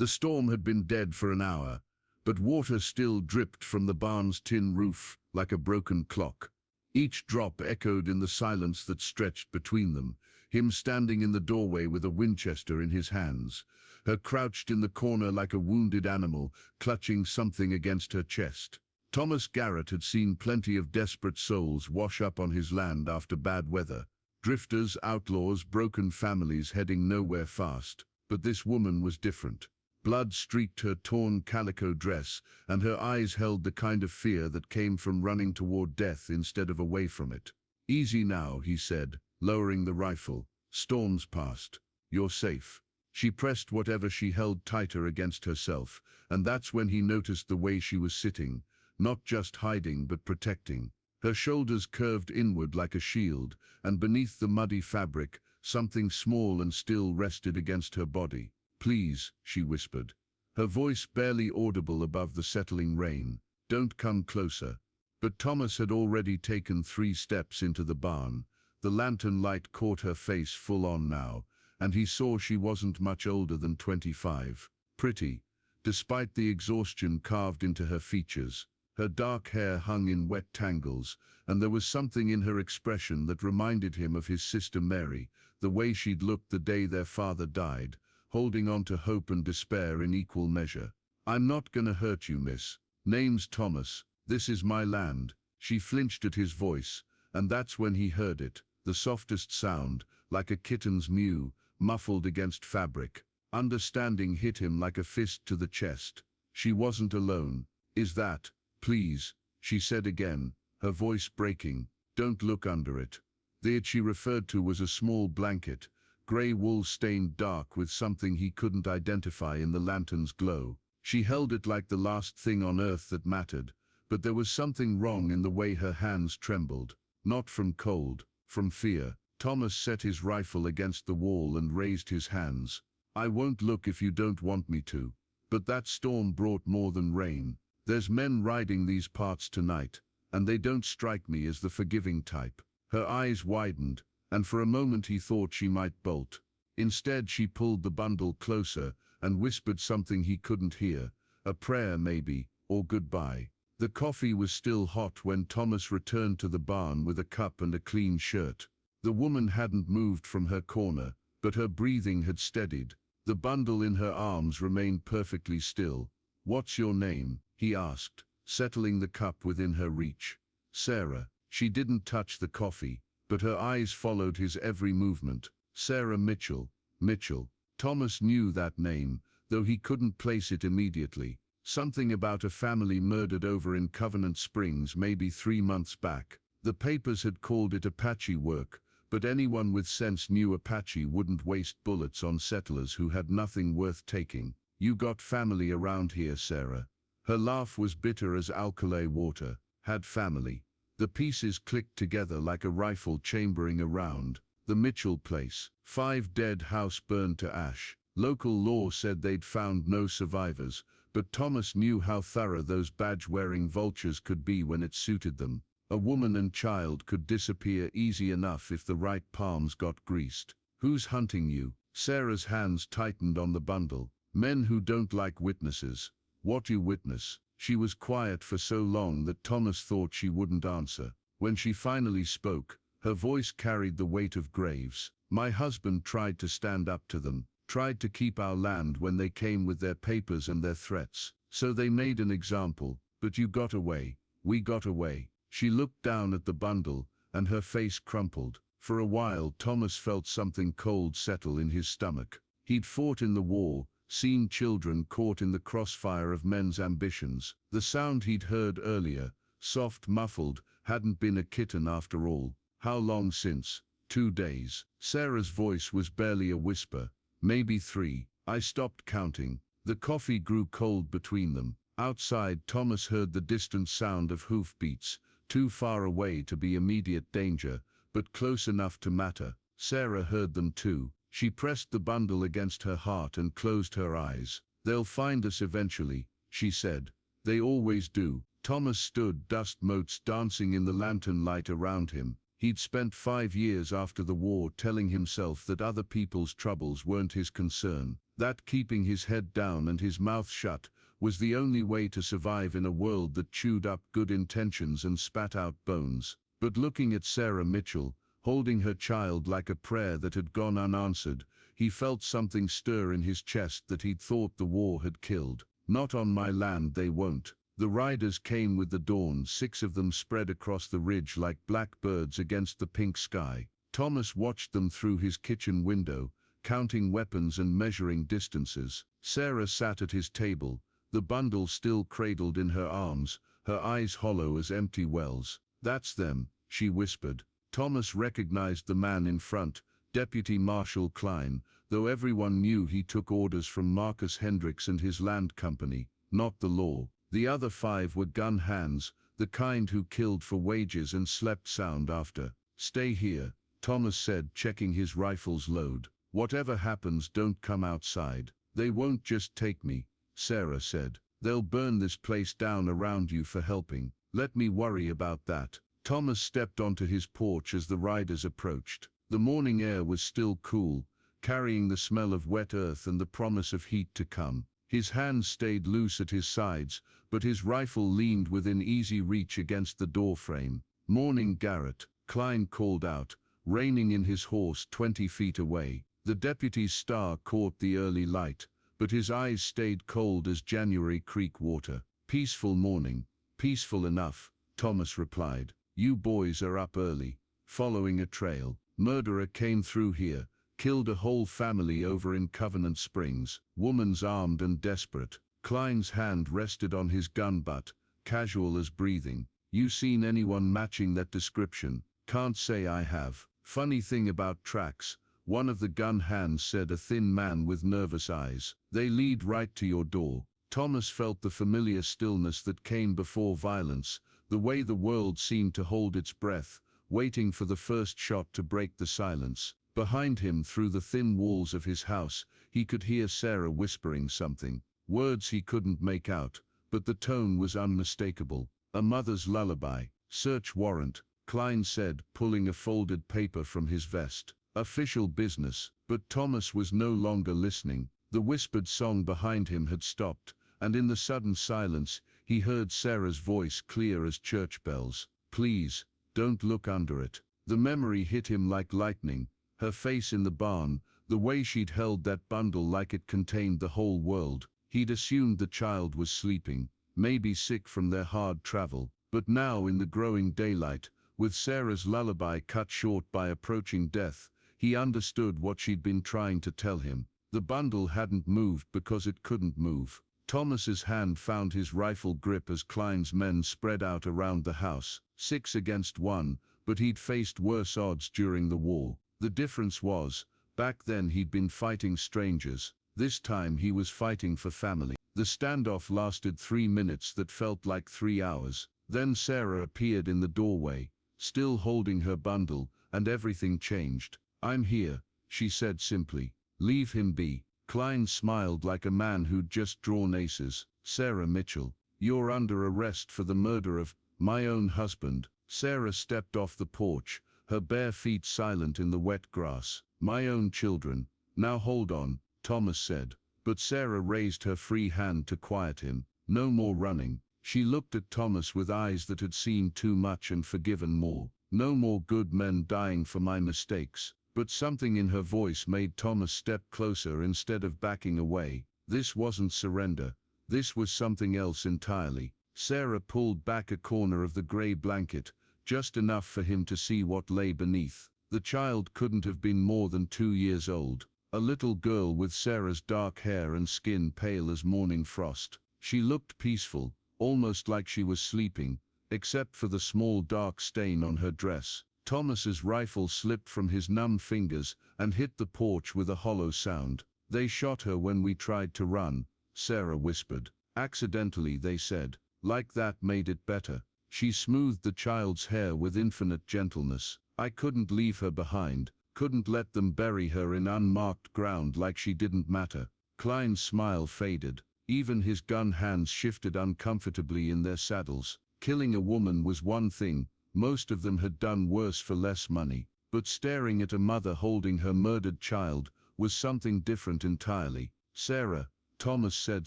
The storm had been dead for an hour, but water still dripped from the barn's tin roof like a broken clock. Each drop echoed in the silence that stretched between them, him standing in the doorway with a Winchester in his hands, her crouched in the corner like a wounded animal, clutching something against her chest. Thomas Garrett had seen plenty of desperate souls wash up on his land after bad weather. Drifters, outlaws, broken families heading nowhere fast. But this woman was different. Blood streaked her torn calico dress, and her eyes held the kind of fear that came from running toward death instead of away from it. "Easy now," he said, lowering the rifle. "Storm's past. You're safe." She pressed whatever she held tighter against herself, and that's when he noticed the way she was sitting, not just hiding but protecting. Her shoulders curved inward like a shield, and beneath the muddy fabric, something small and still rested against her body. "Please," she whispered, her voice barely audible above the settling rain. "Don't come closer." But Thomas had already taken 3 steps into the barn. The lantern light caught her face full on now, and he saw she wasn't much older than 25. Pretty, despite the exhaustion carved into her features. Her dark hair hung in wet tangles, and there was something in her expression that reminded him of his sister Mary, the way she'd looked the day their father died, holding on to hope and despair in equal measure. "I'm not gonna hurt you, miss. Name's Thomas. This is my land." She flinched at his voice, and that's when he heard it, the softest sound, like a kitten's mew, muffled against fabric. Understanding hit him like a fist to the chest. She wasn't alone. "Is that, please," she said again, her voice breaking. "Don't look under it." The it she referred to was a small blanket, grey wool stained dark with something he couldn't identify in the lantern's glow. She held it like the last thing on earth that mattered, but there was something wrong in the way her hands trembled. Not from cold, from fear. Thomas set his rifle against the wall and raised his hands. "I won't look if you don't want me to. But that storm brought more than rain. There's men riding these parts tonight, and they don't strike me as the forgiving type." Her eyes widened, and for a moment he thought she might bolt. Instead, she pulled the bundle closer and whispered something he couldn't hear. A prayer maybe, or goodbye. The coffee was still hot when Thomas returned to the barn with a cup and a clean shirt. The woman hadn't moved from her corner, but her breathing had steadied. The bundle in her arms remained perfectly still. "What's your name?" he asked, settling the cup within her reach. "Sarah." She didn't touch the coffee, but her eyes followed his every movement. "Sarah Mitchell." Mitchell. Thomas knew that name, though he couldn't place it immediately. Something about a family murdered over in Covenant Springs maybe 3 months back. The papers had called it Apache work, but anyone with sense knew Apache wouldn't waste bullets on settlers who had nothing worth taking. "You got family around here, Sarah." Her laugh was bitter as alkali water. Had family. The pieces clicked together like a rifle chambering a round. The Mitchell place. 5 dead, house burned to ash. Local law said they'd found no survivors, but Thomas knew how thorough those badge-wearing vultures could be when it suited them. A woman and child could disappear easy enough if the right palms got greased. "Who's hunting you?" Sarah's hands tightened on the bundle. "Men who don't like witnesses." "What you witness?" She was quiet for so long that Thomas thought she wouldn't answer. When she finally spoke, her voice carried the weight of graves. "My husband tried to stand up to them, tried to keep our land when they came with their papers and their threats. So they made an example, but you got away. We got away." She looked down at the bundle, and her face crumpled. For a while, Thomas felt something cold settle in his stomach. He'd fought in the war, seen children caught in the crossfire of men's ambitions. The sound he'd heard earlier, soft, muffled, hadn't been a kitten after all. How long since? 2 days. Sarah's voice was barely a whisper. "Maybe 3. I stopped counting." The coffee grew cold between them. Outside, Thomas heard the distant sound of hoofbeats, too far away to be immediate danger, but close enough to matter. Sarah heard them too. She pressed the bundle against her heart and closed her eyes. "They'll find us eventually," she said. "They always do." Thomas stood, dust motes dancing in the lantern light around him. He'd spent 5 years after the war telling himself that other people's troubles weren't his concern, That keeping his head down and his mouth shut was the only way to survive in a world that chewed up good intentions and spat out bones. But looking at Sarah Mitchell, holding her child like a prayer that had gone unanswered, he felt something stir in his chest that he'd thought the war had killed. Not on my land they won't. The riders came with the dawn, 6 of them spread across the ridge like black birds against the pink sky. Thomas watched them through his kitchen window, counting weapons and measuring distances. Sarah sat at his table, the bundle still cradled in her arms, her eyes hollow as empty wells. "That's them," she whispered. Thomas recognized the man in front, Deputy Marshal Klein, though everyone knew he took orders from Marcus Hendricks and his land company, not the law. The other 5 were gun hands, the kind who killed for wages and slept sound after. "Stay here," Thomas said, checking his rifle's load. "Whatever happens, don't come outside." "They won't just take me," Sarah said. "They'll burn this place down around you for helping. Let me worry about that." Thomas stepped onto his porch as the riders approached. The morning air was still cool, carrying the smell of wet earth and the promise of heat to come. His hands stayed loose at his sides, but his rifle leaned within easy reach against the doorframe. "Morning, Garrett," Klein called out, reining in his horse 20 feet away. The deputy's star caught the early light, but his eyes stayed cold as January creek water. "Peaceful morning." "Peaceful enough," Thomas replied. "You boys are up early, following a trail. Murderer came through here, killed a whole family over in Covenant Springs. Woman's armed and desperate." Klein's hand rested on his gun butt, casual as breathing. "You seen anyone matching that description?" "Can't say I have." "Funny thing about tracks," one of the gun hands said, a thin man with nervous eyes. "They lead right to your door." Thomas felt the familiar stillness that came before violence, the way the world seemed to hold its breath, waiting for the first shot to break the silence. Behind him, through the thin walls of his house, he could hear Sarah whispering something. Words he couldn't make out, but the tone was unmistakable. "A mother's lullaby." "Search warrant," Klein said, pulling a folded paper from his vest. "Official business." But Thomas was no longer listening. The whispered song behind him had stopped, and in the sudden silence, he heard Sarah's voice clear as church bells. "Please, don't look under it." The memory hit him like lightning, her face in the barn, the way she'd held that bundle like it contained the whole world. He'd assumed the child was sleeping, maybe sick from their hard travel, but now in the growing daylight, with Sarah's lullaby cut short by approaching death, he understood what she'd been trying to tell him. The bundle hadn't moved because it couldn't move. Thomas's hand found his rifle grip as Klein's men spread out around the house, 6 against 1, but he'd faced worse odds during the war. The difference was, back then he'd been fighting strangers. This time he was fighting for family. The standoff lasted 3 minutes that felt like 3 hours. Then Sarah appeared in the doorway, still holding her bundle, and everything changed. "I'm here," she said simply. "Leave him be." Klein smiled like a man who'd just drawn aces. "Sarah Mitchell, you're under arrest for the murder of my own husband." Sarah stepped off the porch, her bare feet silent in the wet grass. "My own children." "Now hold on," Thomas said. But Sarah raised her free hand to quiet him. "No more running." She looked at Thomas with eyes that had seen too much and forgiven more. "No more good men dying for my mistakes." But something in her voice made Thomas step closer instead of backing away. This wasn't surrender. This was something else entirely. Sarah pulled back a corner of the gray blanket, just enough for him to see what lay beneath. The child couldn't have been more than 2 years old. A little girl with Sarah's dark hair and skin pale as morning frost. She looked peaceful, almost like she was sleeping, except for the small dark stain on her dress. Thomas's rifle slipped from his numb fingers and hit the porch with a hollow sound. "They shot her when we tried to run," Sarah whispered. "Accidentally," they said. "Like that made it better." She smoothed the child's hair with infinite gentleness. "I couldn't leave her behind, couldn't let them bury her in unmarked ground like she didn't matter." Klein's smile faded. Even his gun hands shifted uncomfortably in their saddles. Killing a woman was one thing. Most of them had done worse for less money. But staring at a mother holding her murdered child was something different entirely. Sarah, Thomas said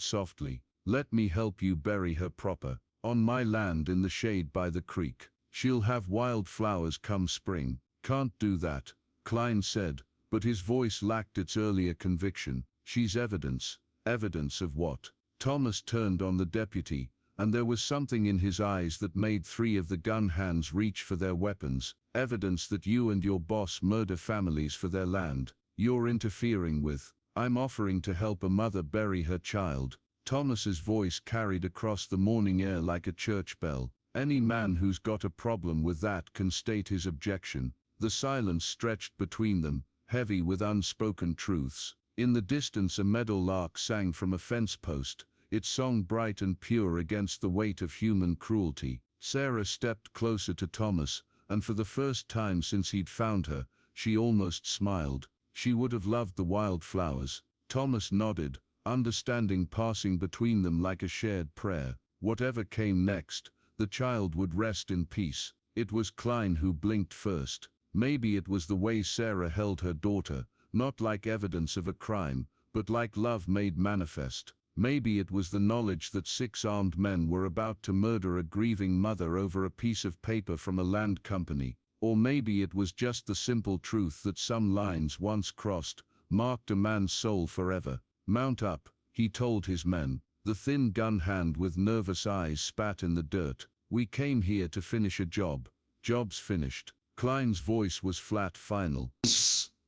softly, let me help you bury her proper, on my land in the shade by the creek. She'll have wild flowers come spring. Can't do that, Klein said, but his voice lacked its earlier conviction. She's evidence. Evidence of what? Thomas turned on the deputy, and there was something in his eyes that made three of the gun hands reach for their weapons. Evidence that you and your boss murder families for their land. You're interfering with. I'm offering to help a mother bury her child. Thomas's voice carried across the morning air like a church bell. Any man who's got a problem with that can state his objection. The silence stretched between them, heavy with unspoken truths. In the distance a meadowlark sang from a fence post, its song bright and pure against the weight of human cruelty. Sarah stepped closer to Thomas, and for the first time since he'd found her, she almost smiled. She would have loved the wild flowers. Thomas nodded, understanding passing between them like a shared prayer. Whatever came next, the child would rest in peace. It was Klein who blinked first. Maybe it was the way Sarah held her daughter, not like evidence of a crime, but like love made manifest. Maybe it was the knowledge that 6 armed men were about to murder a grieving mother over a piece of paper from a land company. Or maybe it was just the simple truth that some lines once crossed marked a man's soul forever. Mount up, he told his men. The thin gun hand with nervous eyes spat in the dirt. We came here to finish a job. Job's finished. Klein's voice was flat, final.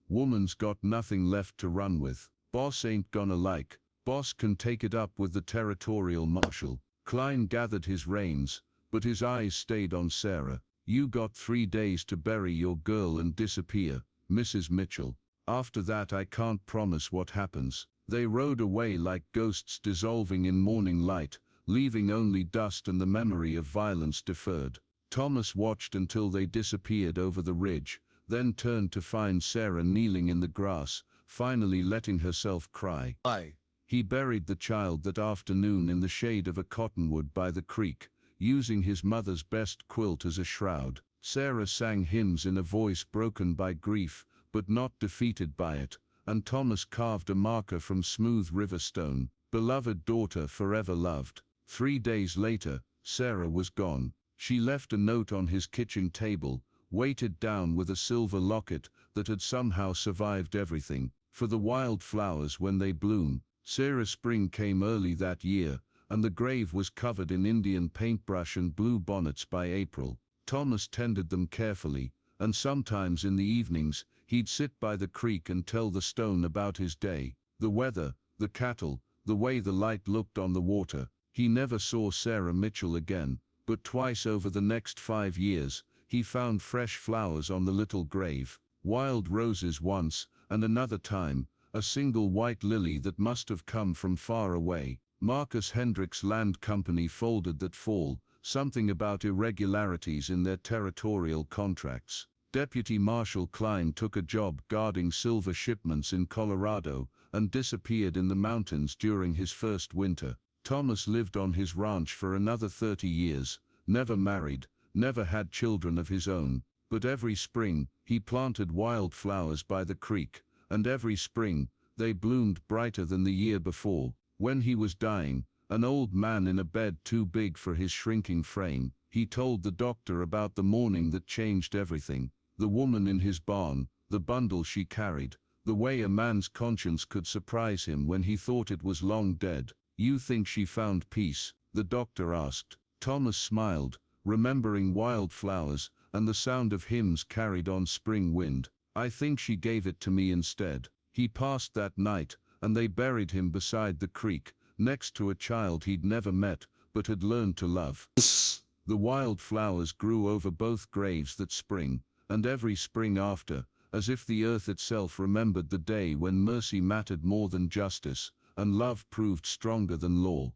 Woman's got nothing left to run with. Boss ain't gonna like. Boss can take it up with the territorial marshal. Klein gathered his reins, but his eyes stayed on Sarah. You got 3 days to bury your girl and disappear, Mrs. Mitchell. After that I can't promise what happens. They rode away like ghosts dissolving in morning light, leaving only dust and the memory of violence deferred. Thomas watched until they disappeared over the ridge, then turned to find Sarah kneeling in the grass, finally letting herself cry. He buried the child that afternoon in the shade of a cottonwood by the creek, using his mother's best quilt as a shroud. Sarah sang hymns in a voice broken by grief, but not defeated by it, and Thomas carved a marker from smooth river stone. Beloved daughter forever loved. 3 days later, Sarah was gone. She left a note on his kitchen table, weighted down with a silver locket that had somehow survived everything. For the wild flowers when they bloom. Sarah's spring came early that year, and the grave was covered in Indian paintbrush and blue bonnets by April. Thomas tended them carefully, and sometimes in the evenings, he'd sit by the creek and tell the stone about his day, the weather, the cattle, the way the light looked on the water. He never saw Sarah Mitchell again, but twice over the next 5 years, he found fresh flowers on the little grave. Wild roses once, and another time, a single white lily that must have come from far away. Marcus Hendricks Land Company folded that fall, something about irregularities in their territorial contracts. Deputy Marshal Klein took a job guarding silver shipments in Colorado, and disappeared in the mountains during his first winter. Thomas lived on his ranch for another 30 years, never married, never had children of his own, but every spring, he planted wild flowers by the creek, and every spring, they bloomed brighter than the year before. When he was dying, an old man in a bed too big for his shrinking frame, he told the doctor about the morning that changed everything. The woman in his barn, the bundle she carried, the way a man's conscience could surprise him when he thought it was long dead. You think she found peace? The doctor asked. Thomas smiled, remembering wild flowers, and the sound of hymns carried on spring wind. I think she gave it to me instead. He passed that night, and they buried him beside the creek, next to a child he'd never met, but had learned to love. The wild flowers grew over both graves that spring, and every spring after, as if the earth itself remembered the day when mercy mattered more than justice, and love proved stronger than law.